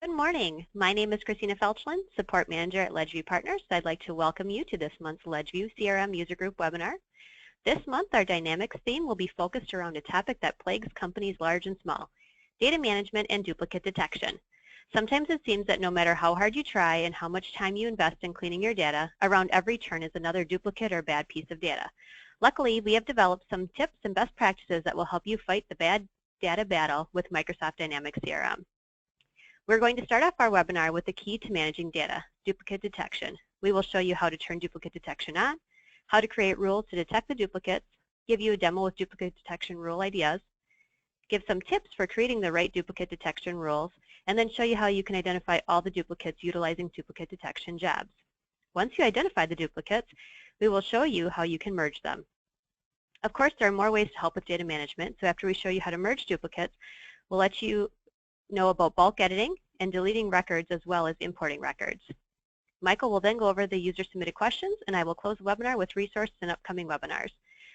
Good morning. My name is Christina Felchlin, Support Manager at Ledgeview Partners. I'd like to welcome you to this month's Ledgeview CRM User Group webinar. This month, our Dynamics theme will be focused around a topic that plagues companies large and small, data management and duplicate detection. Sometimes it seems that no matter how hard you try and how much time you invest in cleaning your data, around every turn is another duplicate or bad piece of data. Luckily, we have developed some tips and best practices that will help you fight the bad data battle with Microsoft Dynamics CRM. We're going to start off our webinar with the key to managing data, duplicate detection. We will show you how to turn duplicate detection on, how to create rules to detect the duplicates, give you a demo with duplicate detection rule ideas, give some tips for creating the right duplicate detection rules, and then show you how you can identify all the duplicates utilizing duplicate detection jobs. Once you identify the duplicates, we will show you how you can merge them. Of course, there are more ways to help with data management, so after we show you how to merge duplicates, we'll let you know about bulk editing and deleting records as well as importing records. Michael will then go over the user-submitted questions, and I will close the webinar with resources and upcoming webinars.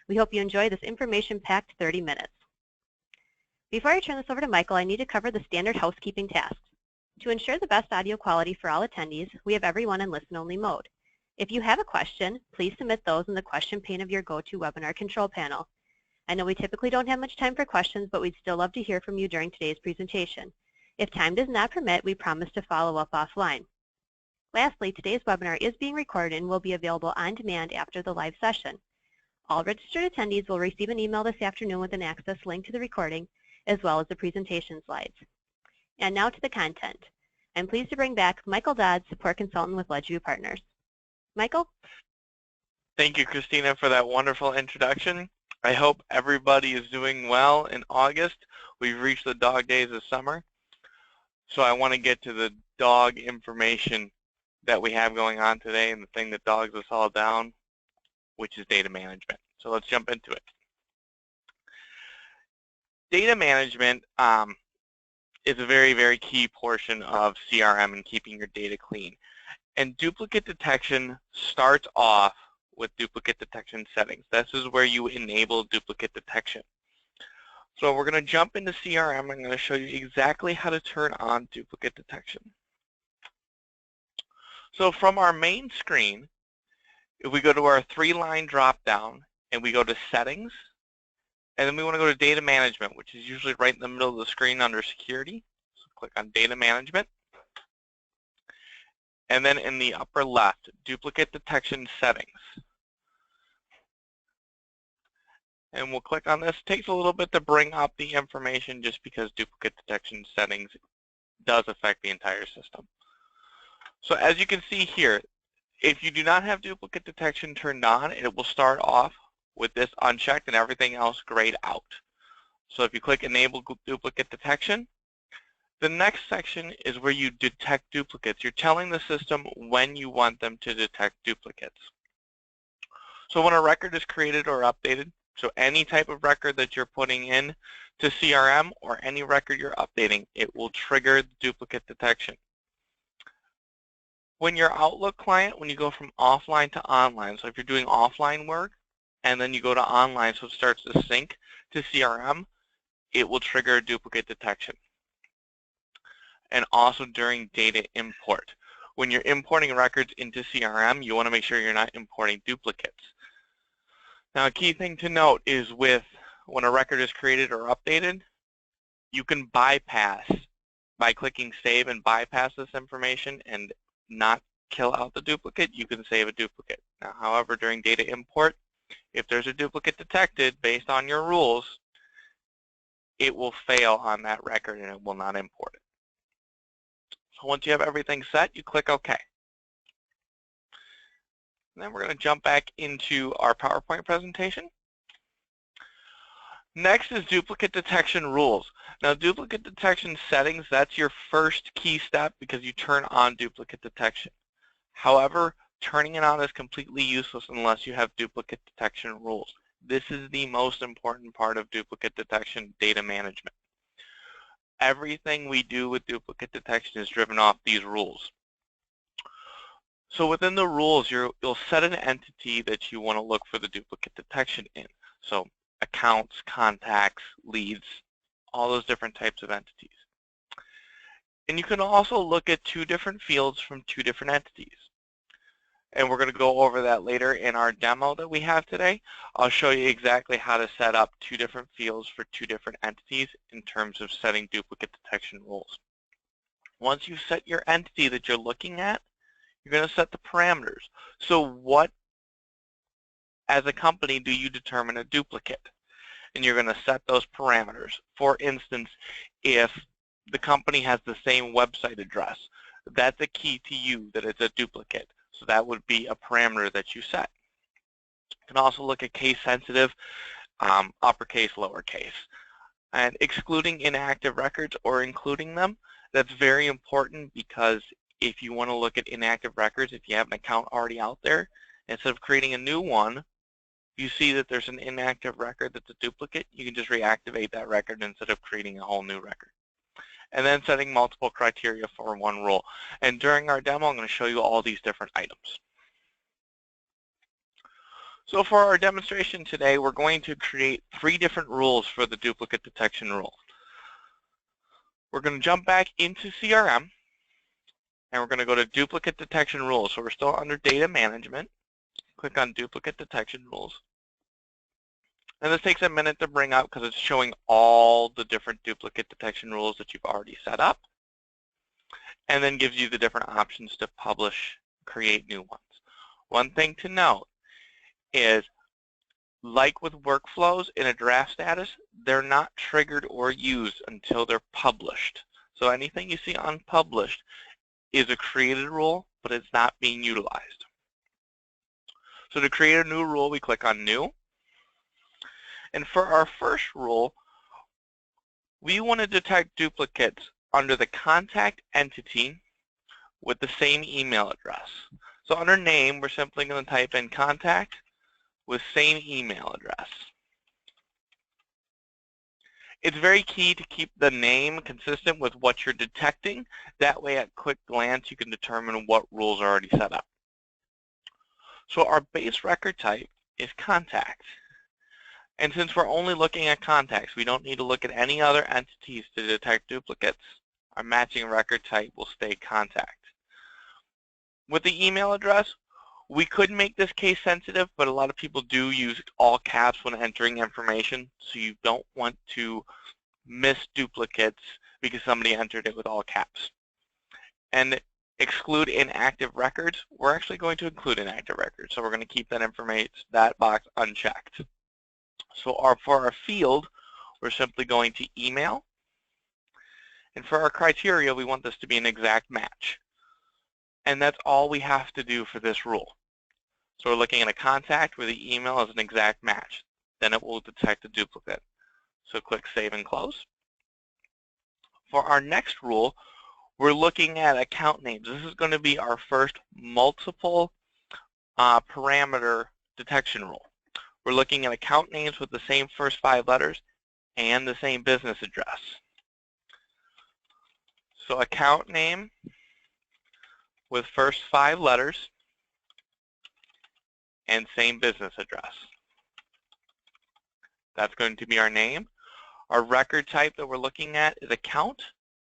We hope you enjoy this information-packed 30 minutes. Before I turn this over to Michael, I need to cover the standard housekeeping tasks. To ensure the best audio quality for all attendees, we have everyone in listen-only mode. If you have a question, please submit those in the question pane of your GoToWebinar control panel. I know we typically don't have much time for questions, but we'd still love to hear from you during today's presentation. If time does not permit, we promise to follow up offline. Lastly, today's webinar is being recorded and will be available on demand after the live session. All registered attendees will receive an email this afternoon with an access link to the recording, as well as the presentation slides. And now to the content. I'm pleased to bring back Michael Dodd, Support Consultant with Ledgeview Partners. Michael? Thank you, Christina, for that wonderful introduction. I hope everybody is doing well in August. We've reached the dog days of summer. So I want to get to the dog information that we have going on today and the thing that dogs us all down, which is data management. So let's jump into it. Data management is a very, very key portion of CRM and keeping your data clean. And duplicate detection starts off with duplicate detection settings. This is where you enable duplicate detection. So we're going to jump into CRM. I'm going to show you exactly how to turn on duplicate detection. So from our main screen, if we go to our three-line drop-down and we go to Settings, and then we want to go to Data Management, which is usually right in the middle of the screen under Security. So click on Data Management. And then in the upper left, Duplicate Detection Settings. And we'll click on this. It takes a little bit to bring up the information just because duplicate detection settings does affect the entire system. So as you can see here, if you do not have duplicate detection turned on, it will start off with this unchecked and everything else grayed out. So if you click Enable Duplicate Detection, the next section is where you detect duplicates. You're telling the system when you want them to detect duplicates. So when a record is created or updated, so any type of record that you're putting in to CRM or any record you're updating, it will trigger duplicate detection. When your Outlook client, when you go from offline to online, so if you're doing offline work and then you go to online so it starts to sync to CRM, it will trigger duplicate detection. And also during data import. When you're importing records into CRM, you want to make sure you're not importing duplicates. Now, a key thing to note is when a record is created or updated, you can bypass by clicking Save and bypass this information and not kill out the duplicate. You can save a duplicate. Now, however, during data import, if there's a duplicate detected based on your rules, it will fail on that record and it will not import it. So once you have everything set, you click OK. And then we're going to jump back into our PowerPoint presentation. Next is duplicate detection rules. Now, duplicate detection settings, that's your first key step because you turn on duplicate detection. However, turning it on is completely useless unless you have duplicate detection rules. This is the most important part of duplicate detection data management. Everything we do with duplicate detection is driven off these rules. So within the rules, you'll set an entity that you want to look for the duplicate detection in. So accounts, contacts, leads, all those different types of entities. And you can also look at two different fields from two different entities. And we're going to go over that later in our demo that we have today. I'll show you exactly how to set up two different fields for two different entities in terms of setting duplicate detection rules. Once you set your entity that you're looking at, you're going to set the parameters. So what, as a company, do you determine a duplicate? And you're going to set those parameters. For instance, if the company has the same website address, that's a key to you that it's a duplicate. So that would be a parameter that you set. You can also look at case sensitive, uppercase, lowercase. And excluding inactive records or including them, that's very important, because if you want to look at inactive records, if you have an account already out there, instead of creating a new one, you see that there's an inactive record that's a duplicate, you can just reactivate that record instead of creating a whole new record. And then setting multiple criteria for one rule. And during our demo, I'm going to show you all these different items. So for our demonstration today, we're going to create 3 different rules for the duplicate detection rule. We're going to jump back into CRM, and we're going to go to duplicate detection rules. So we're still under data management. Click on duplicate detection rules. And this takes a minute to bring up because it's showing all the different duplicate detection rules that you've already set up, and then gives you the different options to publish, create new ones. One thing to note is, like with workflows in a draft status, they're not triggered or used until they're published. So anything you see unpublished is a created rule, but it's not being utilized. So to create a new rule, we click on New. And for our first rule, we want to detect duplicates under the contact entity with the same email address. So under name, we're simply going to type in contact with same email address. It's very key to keep the name consistent with what you're detecting. That way, at quick glance, you can determine what rules are already set up. So our base record type is contact. And since we're only looking at contacts, we don't need to look at any other entities to detect duplicates. Our matching record type will stay contact. With the email address, we could make this case sensitive, but a lot of people do use all caps when entering information, so you don't want to miss duplicates because somebody entered it with all caps. And exclude inactive records, we're actually going to include inactive records, so we're going to keep that information, that box unchecked. So for our field, we're simply going to email. And for our criteria, we want this to be an exact match. And that's all we have to do for this rule. So we're looking at a contact where the email is an exact match. Then it will detect a duplicate. So click Save and Close. For our next rule, we're looking at account names. This is going to be our first multiple parameter detection rule. We're looking at account names with the same first 5 letters and the same business address. So account name with first 5 letters and same business address. That's going to be our name. Our record type that we're looking at is account,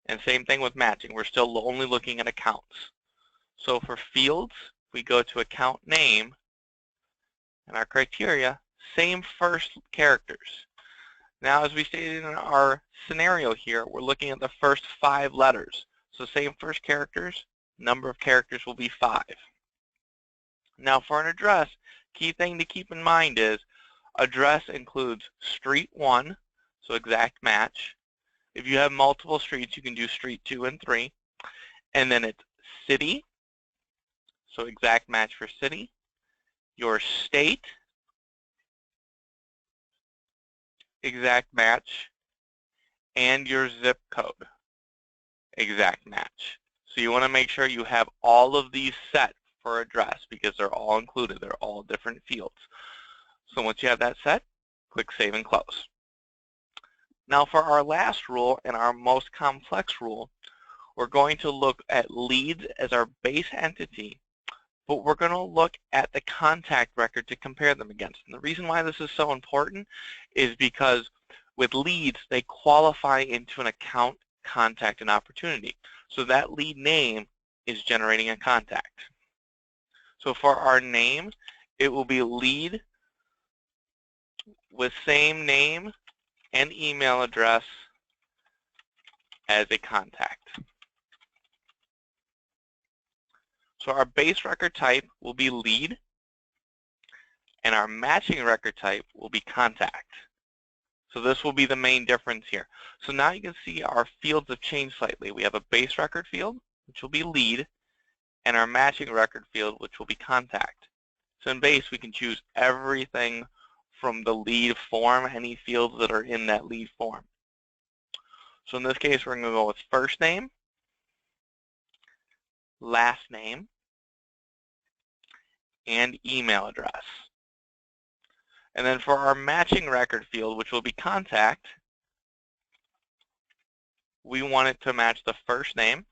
and same thing with matching. We're still only looking at accounts. So for fields, we go to account name, and our criteria, same first characters. Now, as we stated in our scenario here, we're looking at the first 5 letters. So same first characters, number of characters will be 5. Now for an address, key thing to keep in mind is address includes street 1, so exact match. If you have multiple streets, you can do street 2 and 3. And then it's city, so exact match for city. Your state, exact match. And your zip code, exact match. So you want to make sure you have all of these set for address because they're all included. They're all different fields. So once you have that set, click Save and Close. Now for our last rule and our most complex rule, we're going to look at leads as our base entity, but we're going to look at the contact record to compare them against. And the reason why this is so important is because with leads, they qualify into an account, contact, and opportunity. So that lead name is generating a contact. So for our name, it will be lead with same name and email address as a contact. So our base record type will be lead, and our matching record type will be contact. So this will be the main difference here. So now you can see our fields have changed slightly. We have a base record field, which will be lead, and our matching record field, which will be contact. So in base, we can choose everything from the lead form, any fields that are in that lead form. So in this case, we're going to go with first name, last name, and email address. And then for our matching record field, which will be contact, we want it to match the first name.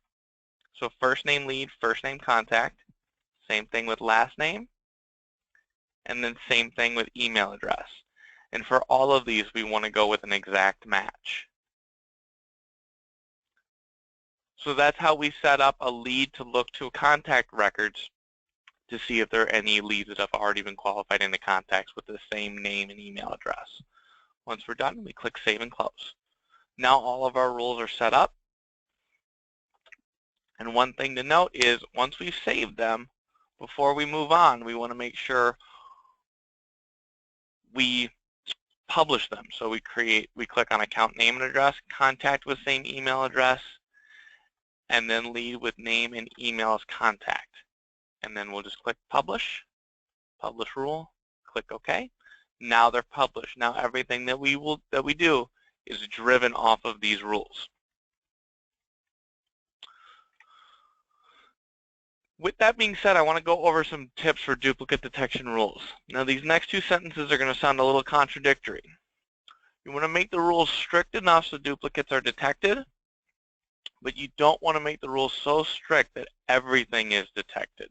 So first name lead, first name contact. Same thing with last name. And then same thing with email address. And for all of these, we want to go with an exact match. So that's how we set up a lead to look to contact records to see if there are any leads that have already been qualified into contacts with the same name and email address. Once we're done, we click Save and Close. Now all of our rules are set up. And one thing to note is once we've saved them, before we move on, we want to make sure we publish them. So we click on account name and address, contact with same email address, and then lead with name and email as contact. And then we'll just click publish rule, click OK. Now they're published. Now everything that we do is driven off of these rules. With that being said, I want to go over some tips for duplicate detection rules. Now these next two sentences are going to sound a little contradictory. You want to make the rules strict enough so duplicates are detected, but you don't want to make the rules so strict that everything is detected.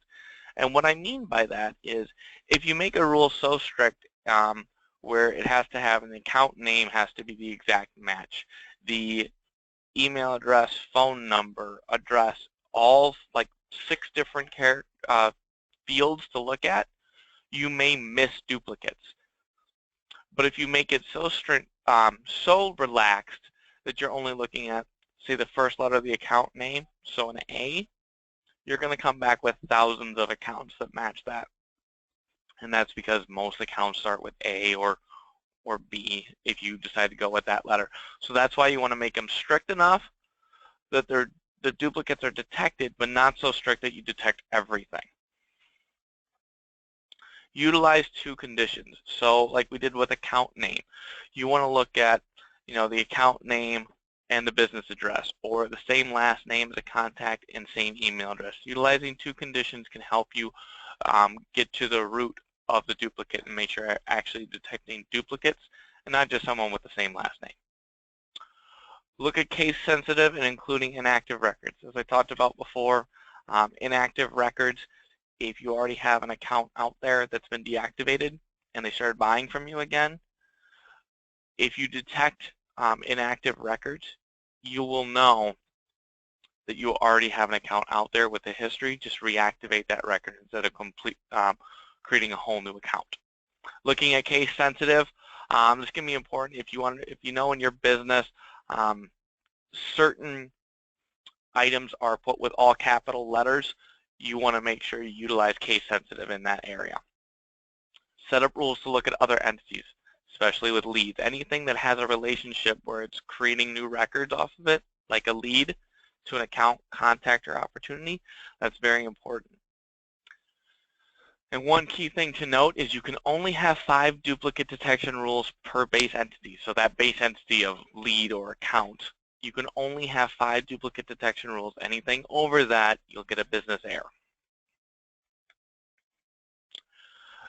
And what I mean by that is if you make a rule so strict where it has to have an account name has to be the exact match, the email address, phone number, address, all like 6 different fields to look at, you may miss duplicates. But if you make it so strict, so relaxed that you're only looking at, say, the first letter of the account name, so an A, you're going to come back with thousands of accounts that match that. And that's because most accounts start with A or B if you decide to go with that letter. So that's why you want to make them strict enough that the duplicates are detected, but not so strict that you detect everything. Utilize 2 conditions. So like we did with account name, you want to look at the account name and the business address, or the same last name as a contact and same email address. Utilizing 2 conditions can help you get to the root of the duplicate and make sure you're actually detecting duplicates and not just someone with the same last name. Look at case sensitive and including inactive records. As I talked about before, inactive records, if you already have an account out there that's been deactivated and they started buying from you again, if you detect inactive records, you will know that you already have an account out there with a history. Just reactivate that record instead of creating a whole new account. Looking at case sensitive, this can be important if you know in your business certain items are put with all capital letters, you want to make sure you utilize case sensitive in that area. Set up rules to look at other entities, especially with leads. Anything that has a relationship where it's creating new records off of it, like a lead to an account, contact, or opportunity, that's very important. And one key thing to note is you can only have 5 duplicate detection rules per base entity. So that base entity of lead or account, you can only have 5 duplicate detection rules. Anything over that, you'll get a business error.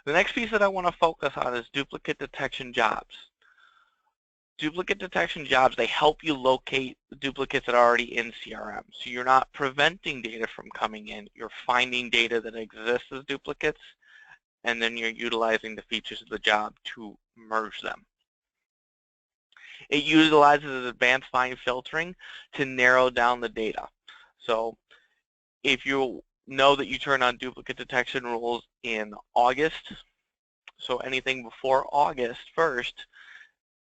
The next piece that I want to focus on is duplicate detection jobs. Duplicate detection jobs, they help you locate the duplicates that are already in CRM. So you're not preventing data from coming in. You're finding data that exists as duplicates, and then you're utilizing the features of the job to merge them. It utilizes advanced fine filtering to narrow down the data. So if you know that you turn on duplicate detection rules in August, so anything before August 1st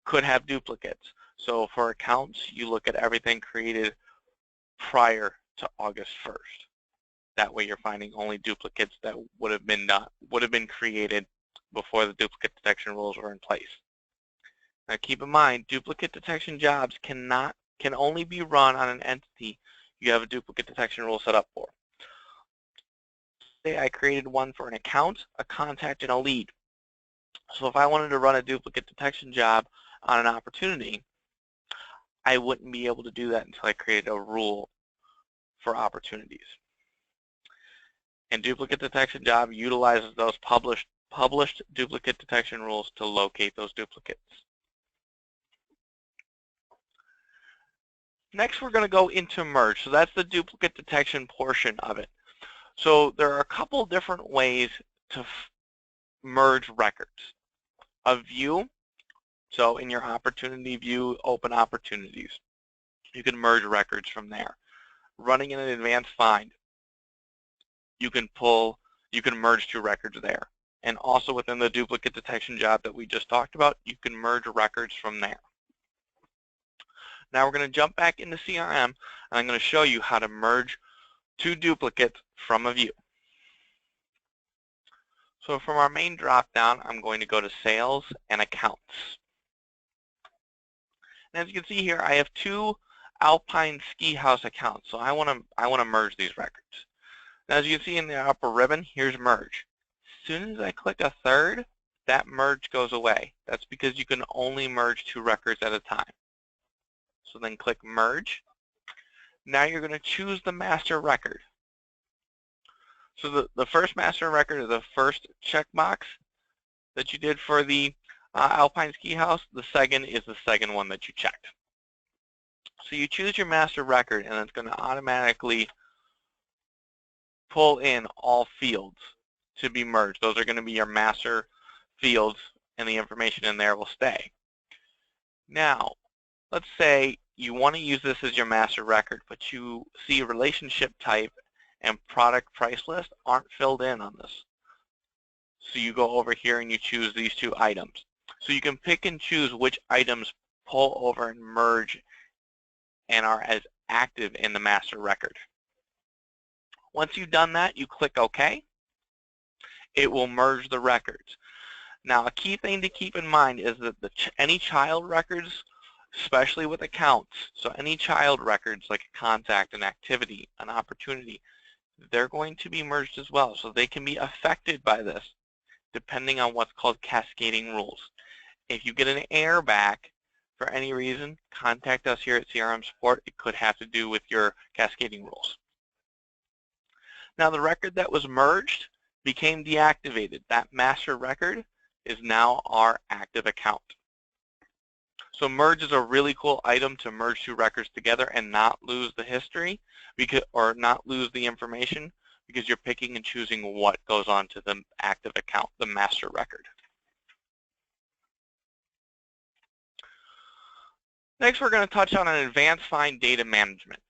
could have duplicates. So for accounts, you look at everything created prior to August 1st. That way you're finding only duplicates that would have been created before the duplicate detection rules were in place. Now keep in mind, duplicate detection jobs can only be run on an entity you have a duplicate detection rule set up for. Say I created one for an account, a contact, and a lead. So if I wanted to run a duplicate detection job on an opportunity, I wouldn't be able to do that until I created a rule for opportunities. And duplicate detection job utilizes those published duplicate detection rules to locate those duplicates. Next, we're going to go into merge. So that's the duplicate detection portion of it. So there are a couple different ways to merge records. A view, so in your opportunity view, open opportunities. You can merge records from there. Running in an advanced find, you can merge two records there. And also within the duplicate detection job that we just talked about, you can merge records from there. Now we're going to jump back into CRM, and I'm going to show you how to merge two duplicates from a view. So from our main drop-down, I'm going to go to Sales and Accounts. And as you can see here, I have two Alpine Ski House accounts, so I want to merge these records. Now, as you can see in the upper ribbon, here's Merge. As soon as I click a third, that merge goes away. That's because you can only merge two records at a time. So then click Merge. Now you're going to choose the master record. So the first master record is the first checkbox that you did for the Alpine Ski House. The second is the second one that you checked. So you choose your master record, and it's going to automatically pull in all fields to be merged. Those are going to be your master fields, and the information in there will stay. Now, let's say you want to use this as your master record, but you see relationship type and product price list aren't filled in on this. So you go over here and you choose these two items. So you can pick and choose which items pull over and merge and are as active in the master record. Once you've done that, you click OK. It will merge the records. Now, a key thing to keep in mind is that any child records, especially with accounts, so any child records like a contact, an activity, an opportunity, they're going to be merged as well. So they can be affected by this depending on what's called cascading rules. If you get an error back for any reason, contact us here at CRM Support. It could have to do with your cascading rules. Now the record that was merged became deactivated. That master record is now our active account. So merge is a really cool item to merge two records together and not lose the history or not lose the information, because you're picking and choosing what goes on to the active account, the master record. Next, we're going to touch on an advanced find data management.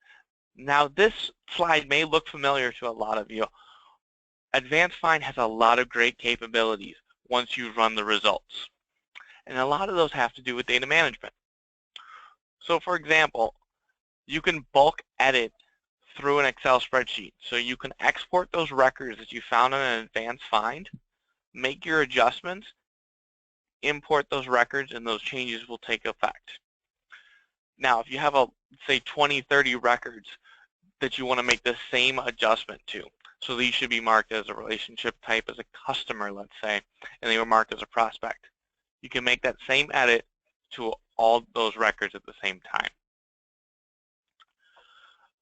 Now this slide may look familiar to a lot of you. Advanced find has a lot of great capabilities once you run the results. And a lot of those have to do with data management. So for example, you can bulk edit through an Excel spreadsheet. So you can export those records that you found in an advanced find, make your adjustments, import those records, and those changes will take effect. Now, if you have, say, 20, 30 records that you want to make the same adjustment to, so these should be marked as a relationship type as a customer, let's say, and they were marked as a prospect. You can make that same edit to all those records at the same time.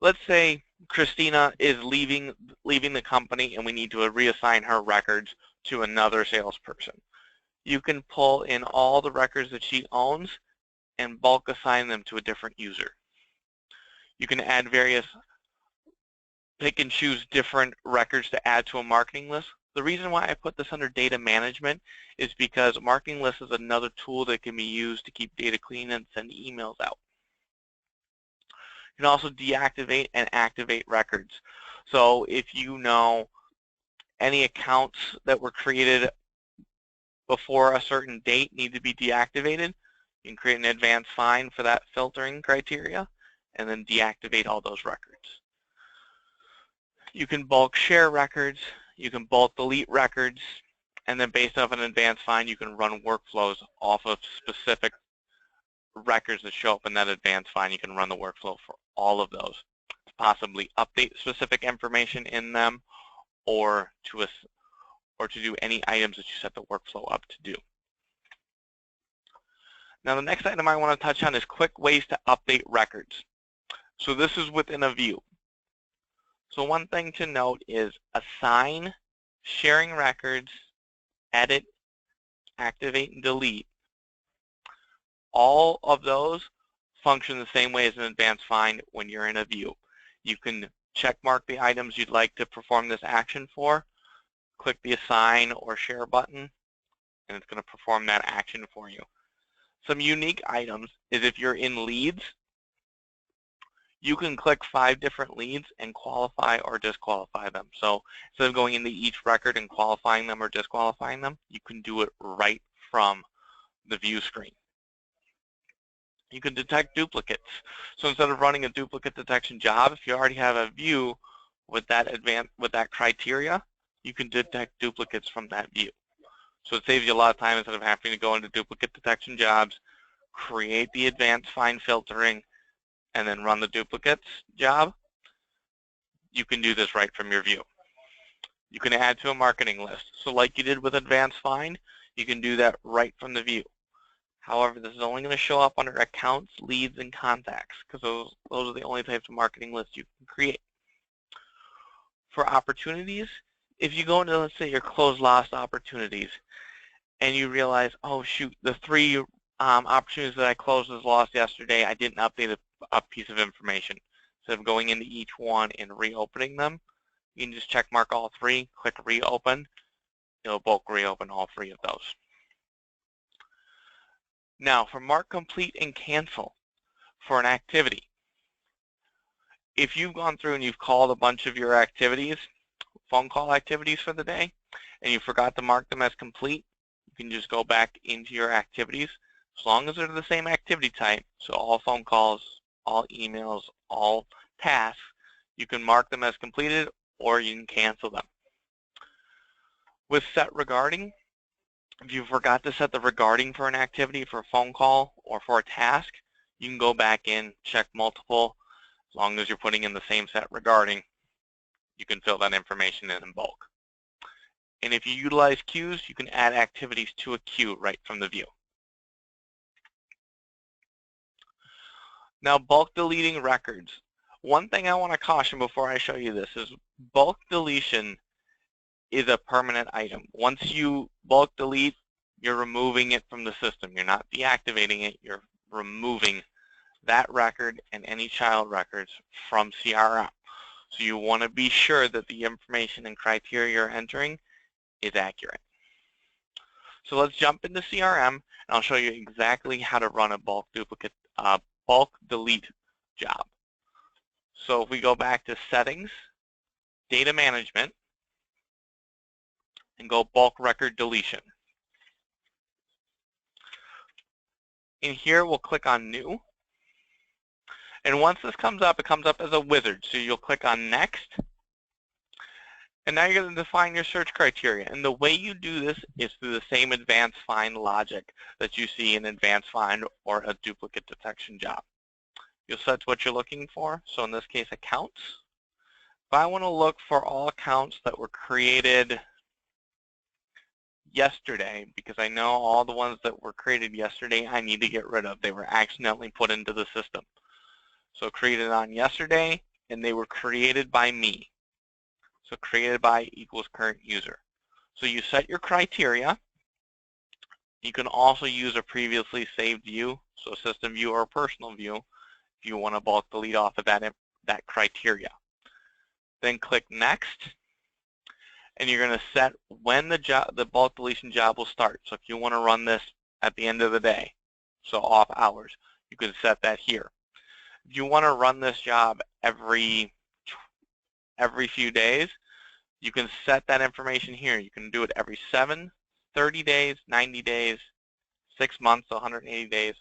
Let's say Christina is leaving the company and we need to reassign her records to another salesperson. You can pull in all the records that she owns and bulk assign them to a different user. You can add pick and choose different records to add to a marketing list. The reason why I put this under data management is because marketing list is another tool that can be used to keep data clean and send emails out. You can also deactivate and activate records. So if you know any accounts that were created before a certain date need to be deactivated, you can create an advanced find for that filtering criteria and then deactivate all those records. You can bulk share records, you can bulk delete records, and then based off an advanced find, you can run workflows off of specific records that show up in that advanced find. You can run the workflow for all of those to possibly update specific information in them or to do any items that you set the workflow up to do. Now the next item I want to touch on is quick ways to update records. So this is within a view. So one thing to note is assign, sharing records, edit, activate, and delete. All of those function the same way as an advanced find when you're in a view. You can check mark the items you'd like to perform this action for, click the assign or share button, and it's going to perform that action for you. Some unique items is if you're in leads, you can click 5 different leads and qualify or disqualify them. So instead of going into each record and qualifying them or disqualifying them, you can do it right from the view screen. You can detect duplicates. So instead of running a duplicate detection job, if you already have a view with that criteria, you can detect duplicates from that view. So it saves you a lot of time instead of having to go into duplicate detection jobs, create the advanced find filtering, and then run the duplicates job. You can do this right from your view. You can add to a marketing list. So like you did with advanced find, you can do that right from the view. However, this is only going to show up under accounts, leads, and contacts because those are the only types of marketing lists you can create. For opportunities, if you go into, let's say, your closed lost opportunities and you realize, oh shoot, the 3 opportunities that I closed as lost yesterday, I didn't update a piece of information. Instead of going into each one and reopening them, you can just check mark all 3, click reopen. It'll bulk reopen all 3 of those. Now for mark complete and cancel for an activity. If you've gone through and you've called a bunch of your activities, phone call activities for the day, and you forgot to mark them as complete, you can just go back into your activities. As long as they're the same activity type, so all phone calls, all emails, all tasks, you can mark them as completed or you can cancel them. With set regarding, if you forgot to set the regarding for an activity, for a phone call, or for a task, you can go back in, check multiple. As long as you're putting in the same set regarding, you can fill that information in bulk. And if you utilize queues, you can add activities to a queue right from the view. Now, bulk deleting records. One thing I want to caution before I show you this is bulk deletion is a permanent item. Once you bulk delete, you're removing it from the system. You're not deactivating it. You're removing that record and any child records from CRM. So you want to be sure that the information and criteria you're entering is accurate. So let's jump into CRM, and I'll show you exactly how to run a bulk delete job. So if we go back to settings, data management, and go bulk record deletion. In here, we'll click on new. And once this comes up, it comes up as a wizard. So you'll click on next. And now you're going to define your search criteria. And the way you do this is through the same advanced find logic that you see in advanced find or a duplicate detection job. You'll set what you're looking for. So in this case, accounts. If I want to look for all accounts that were created yesterday, because I know all the ones that were created yesterday I need to get rid of. They were accidentally put into the system. So created on yesterday, and they were created by me. So created by equals current user. So you set your criteria. You can also use a previously saved view, so system view or personal view, if you want to bulk delete off of that criteria. Then click next, and you're going to set when the bulk deletion job will start. So if you want to run this at the end of the day, so off hours, you can set that here. If you want to run this job every few days, you can set that information here. You can do it every 7, 30 days, 90 days, 6 months, 180 days,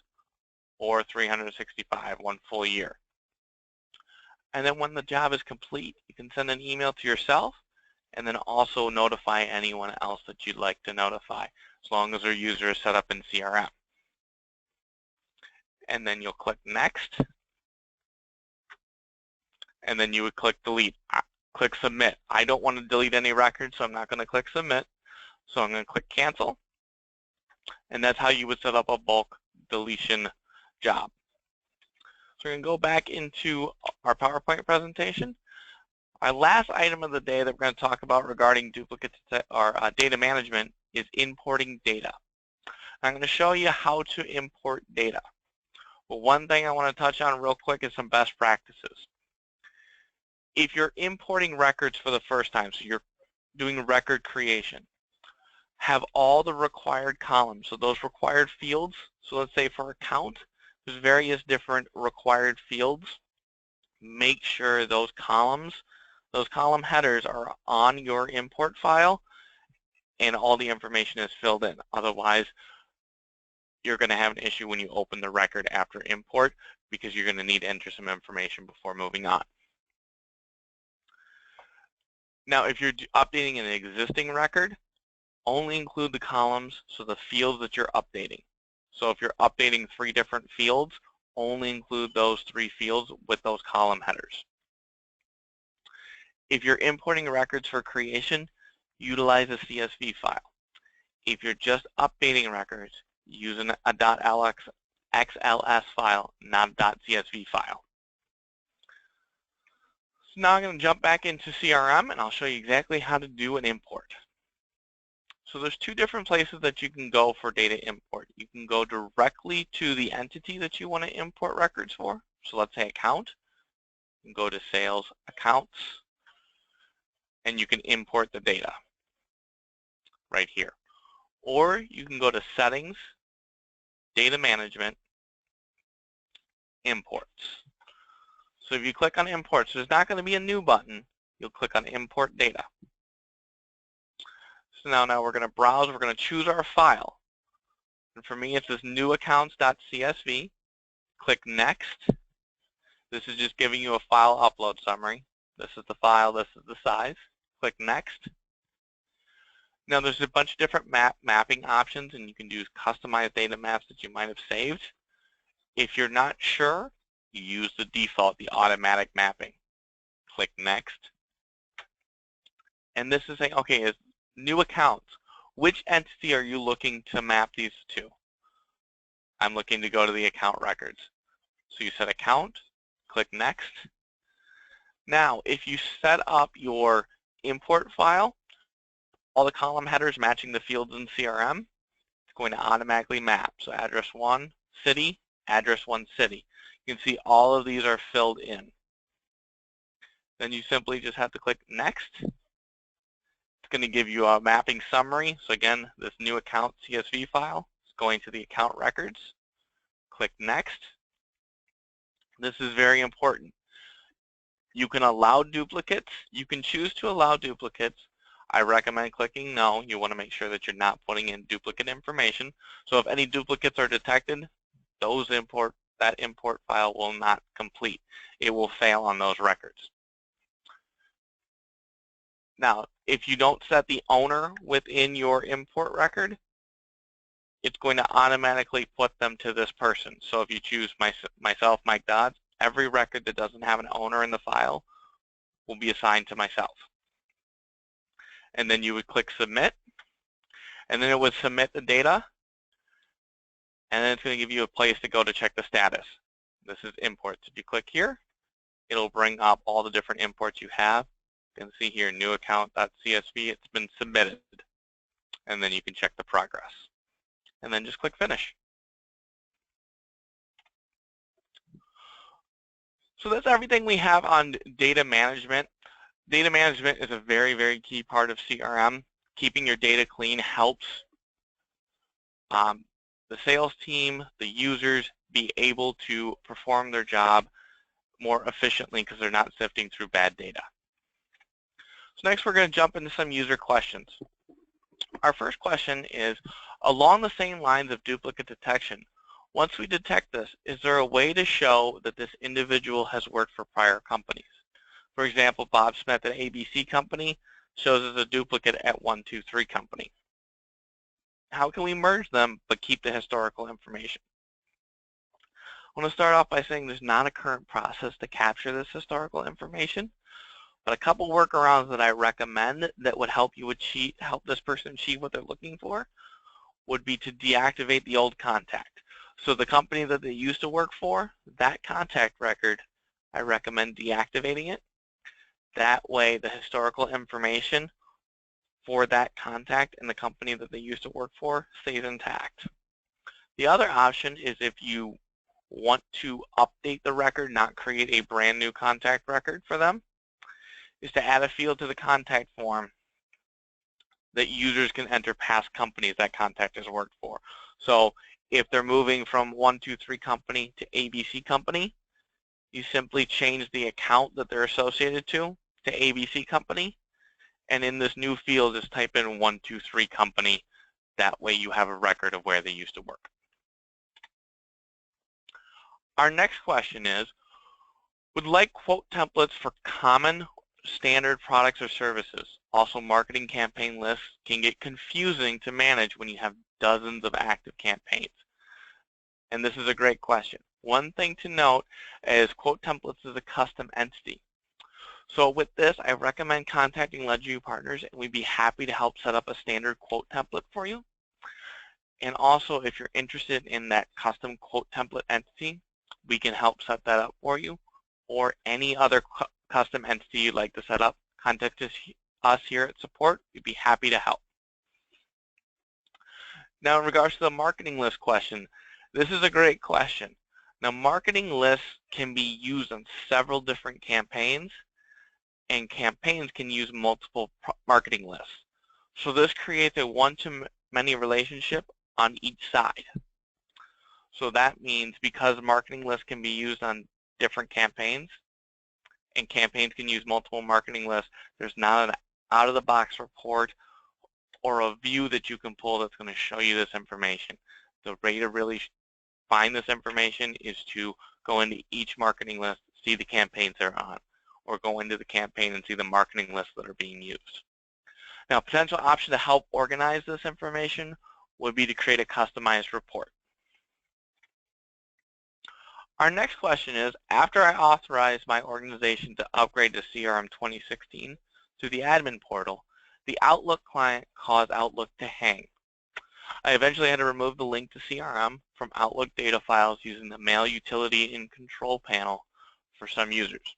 or 365, 1 full year. And then when the job is complete, you can send an email to yourself and then also notify anyone else that you'd like to notify, as long as their user is set up in CRM. And then you'll click Next, and then you would click Delete. Click Submit. I don't want to delete any records, so I'm not going to click Submit. So I'm going to click Cancel, and that's how you would set up a bulk deletion job. So we're going to go back into our PowerPoint presentation. Our last item of the day that we're going to talk about regarding duplicates or data management is importing data. I'm going to show you how to import data. But one thing I want to touch on real quick is some best practices. If you're importing records for the first time, so you're doing record creation, have all the required columns, so those required fields. So let's say for account, there's various different required fields. Make sure those columns, those column headers are on your import file and all the information is filled in. Otherwise, you're going to have an issue when you open the record after import because you're going to need to enter some information before moving on. Now, if you're updating an existing record, only include the columns, so the fields that you're updating. So if you're updating 3 different fields, only include those 3 fields with those column headers. If you're importing records for creation, utilize a CSV file. If you're just updating records, use a .xls file, not a .csv file. So now I'm going to jump back into CRM and I'll show you exactly how to do an import. So there's 2 different places that you can go for data import. You can go directly to the entity that you want to import records for. So let's say account. You can go to sales accounts and you can import the data right here. Or you can go to settings, data management, imports. So if you click on imports, there's not going to be a new button. You'll click on import data. So now we're going to browse. We're going to choose our file. And for me, it's this new accounts.csv. Click next. This is just giving you a file upload summary. This is the file. This is the size. Click next. Now there's a bunch of different mapping options, and you can use customized data maps that you might have saved. If you're not sure, you use the default, the automatic mapping. Click next. And this is saying, okay, is new accounts. Which entity are you looking to map these to? I'm looking to go to the account records. So you set account, click next. Now, if you set up your import file, all the column headers matching the fields in CRM, it's going to automatically map. So address 1, city, address 1, city. You can see all of these are filled in. Then you simply just have to click next. It's going to give you a mapping summary. So again, this new account CSV file is going to the account records. Click next. This is very important. You can allow duplicates. You can choose to allow duplicates. I recommend clicking no. You want to make sure that you're not putting in duplicate information. So if any duplicates are detected, that import file will not complete. It will fail on those records. Now, if you don't set the owner within your import record, it's going to automatically put them to this person. So if you choose myself, Mike Dodds, every record that doesn't have an owner in the file will be assigned to myself. And then you would click submit, and then it would submit the data, and then it's going to give you a place to go to check the status. This is imports. If you click here, it'll bring up all the different imports you have. You can see here, new account.csv, it's been submitted. And then you can check the progress. And then just click finish. So that's everything we have on data management. Data management is a very, very key part of CRM. Keeping your data clean helps the sales team, the users, be able to perform their job more efficiently because they're not sifting through bad data. So next we're going to jump into some user questions. Our first question is, along the same lines of duplicate detection, once we detect this, is there a way to show that this individual has worked for prior companies? For example, Bob Smith at ABC Company shows as a duplicate at 123 Company. How can we merge them but keep the historical information? I want to start off by saying there's not a current process to capture this historical information, but a couple workarounds that I recommend that would help this person achieve what they're looking for would be to deactivate the old contact. So the company that they used to work for, that contact record, I recommend deactivating it. That way the historical information for that contact and the company that they used to work for stays intact. The other option is if you want to update the record, not create a brand new contact record for them, is to add a field to the contact form that users can enter past companies that contact has worked for. So if they're moving from 123 Company to ABC Company, you simply change the account that they're associated to ABC Company, and in this new field just type in 123 Company. That way you have a record of where they used to work. Our next question is, would like quote templates for common standard products or services. Also, marketing campaign lists can get confusing to manage when you have dozens of active campaigns. And this is a great question. One thing to note is quote templates is a custom entity. So with this, I recommend contacting Ledgeview partners, and we'd be happy to help set up a standard quote template for you. And also, if you're interested in that custom quote template entity, we can help set that up for you, or any other custom entity you'd like to set up, contact us here at support. We'd be happy to help. Now, in regards to the marketing list question, this is a great question. Now, marketing lists can be used on several different campaigns, and campaigns can use multiple marketing lists. So this creates a one-to-many relationship on each side. So that means because marketing lists can be used on different campaigns, and campaigns can use multiple marketing lists, there's not an out-of-the-box report or a view that you can pull that's going to show you this information. The way to really find this information is to go into each marketing list, see the campaigns they're on, or go into the campaign and see the marketing lists that are being used. Now, a potential option to help organize this information would be to create a customized report. Our next question is, after I authorize my organization to upgrade to CRM 2016 through the admin portal, the Outlook client caused Outlook to hang. I eventually had to remove the link to CRM from Outlook data files using the Mail Utility and Control panel for some users.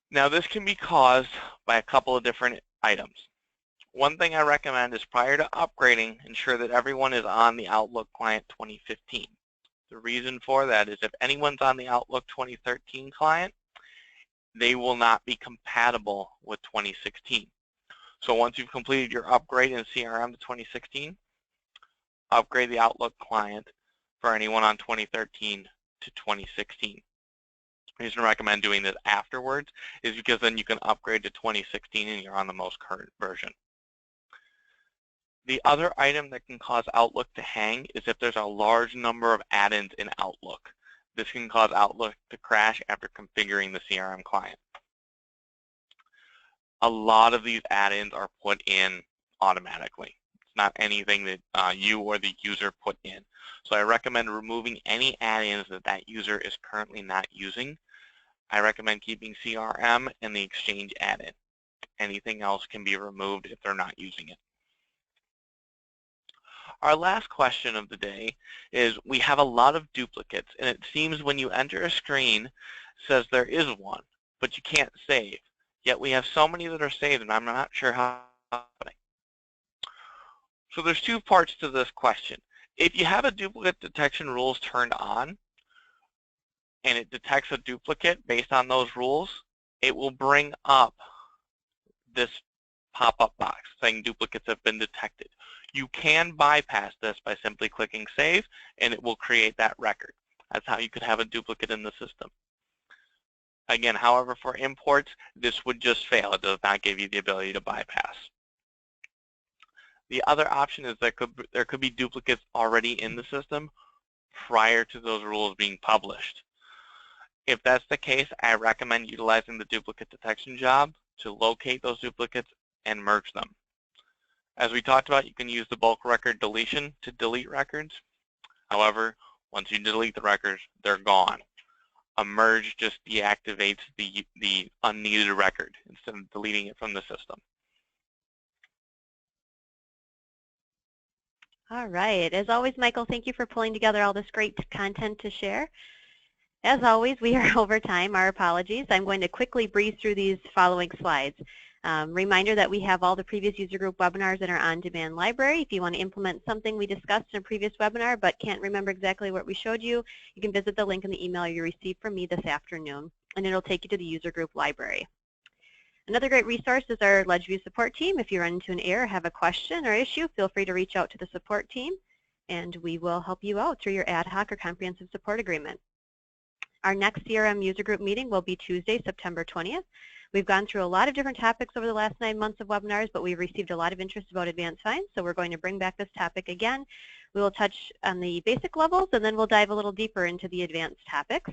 Now, this can be caused by a couple of different items. One thing I recommend is prior to upgrading, ensure that everyone is on the Outlook client 2015. The reason for that is if anyone's on the Outlook 2013 client, they will not be compatible with 2016. So once you've completed your upgrade in CRM to 2016, upgrade the Outlook client for anyone on 2013 to 2016. The reason I recommend doing this afterwards is because then you can upgrade to 2016 and you're on the most current version. The other item that can cause Outlook to hang is if there's a large number of add-ins in Outlook. This can cause Outlook to crash after configuring the CRM client. A lot of these add-ins are put in automatically. It's not anything that you or the user put in. So I recommend removing any add-ins that user is currently not using. I recommend keeping CRM and the Exchange add-in. Anything else can be removed if they're not using it. Our last question of the day is, we have a lot of duplicates, and it seems when you enter a screen, it says there is one, but you can't save. Yet we have so many that are saved, and I'm not sure how it's happening. So there's two parts to this question. If you have a duplicate detection rules turned on, and it detects a duplicate based on those rules, it will bring up this pop-up box saying duplicates have been detected. You can bypass this by simply clicking Save, and it will create that record. That's how you could have a duplicate in the system. Again, however, for imports, this would just fail. It does not give you the ability to bypass. The other option is that there could be duplicates already in the system prior to those rules being published. If that's the case, I recommend utilizing the duplicate detection job to locate those duplicates and merge them. As we talked about, you can use the bulk record deletion to delete records. However, once you delete the records, they're gone. A merge just deactivates the unneeded record instead of deleting it from the system. All right. As always, Michael, thank you for pulling together all this great content to share. As always, we are over time. Our apologies. I'm going to quickly breeze through these following slides. Reminder that we have all the previous user group webinars in our on-demand library. If you want to implement something we discussed in a previous webinar but can't remember exactly what we showed you, you can visit the link in the email you received from me this afternoon, and it'll take you to the user group library. Another great resource is our Ledgeview support team. If you run into an error, have a question or issue, feel free to reach out to the support team, and we will help you out through your ad hoc or comprehensive support agreement. Our next CRM user group meeting will be Tuesday, September 20th. We've gone through a lot of different topics over the last 9 months of webinars, but we've received a lot of interest about advanced fines, so we're going to bring back this topic again. We will touch on the basic levels, and then we'll dive a little deeper into the advanced topics.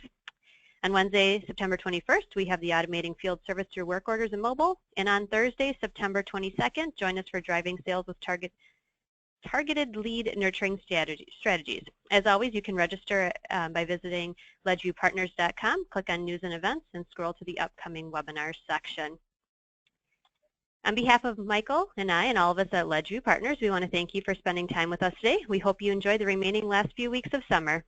On Wednesday, September 21st, we have the Automating Field Service through Work Orders and Mobile. And on Thursday, September 22nd, join us for Driving Sales with Targeted Lead Nurturing Strategies. As always, you can register by visiting ledgeviewpartners.com, click on News and Events, and scroll to the upcoming webinars section. On behalf of Michael and I and all of us at Ledgeview Partners, we want to thank you for spending time with us today. We hope you enjoy the remaining last few weeks of summer.